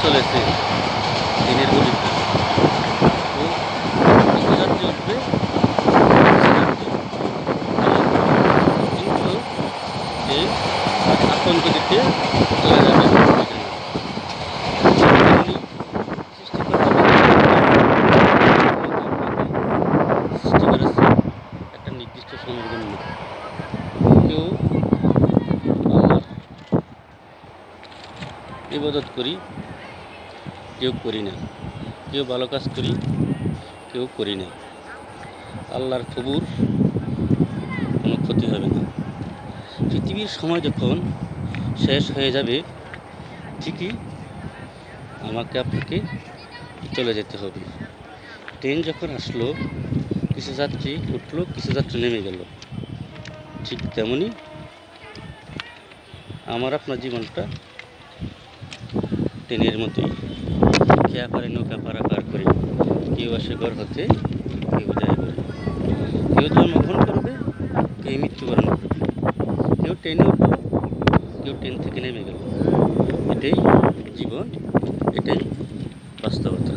চলেছে ট্রেনের গলিতে। তো কিছু যাত্রী উঠবে, কিছু যাত্রী নামবে। কিন্তু ট্রেন আতঙ্ক দিতে চলে যাবে সেখানে। তেমনি সৃষ্টিকর্তা সৃষ্টি করেছে একটা নির্দিষ্ট সময়ের জন্য। কেউ আল্লাহর ইবাদত করি, কেউ করি না। কেউ ভালো কাজ করি, কেউ করি না। আল্লাহর তবুর কোনো ক্ষতি হবে না। পৃথিবীর সময় যখন শেষ হয়ে যাবে, ঠিকই আমাকে আপনাকে চলে যেতে হবে। ট্রেন যখন আসলো, কিছু যাত্রী উঠলো, কিছু যাত্রী নেমে গেল। ঠিক তেমনই আমার আপনার জীবনটা ট্রেনের মতোই। খেয়া পারে নৌকা পারাপার করে, কেউ আসে ঘর হতে, কেউ যায় ঘরে। কেউ জন্মগ্রহণ করবে, কেউ মৃত্যুবরণ করবে। কেউ ট্রেনে উঠলো, কেউ ট্রেন থেকে নেমে গেল। এটাই জীবন, এটাই বাস্তবতা।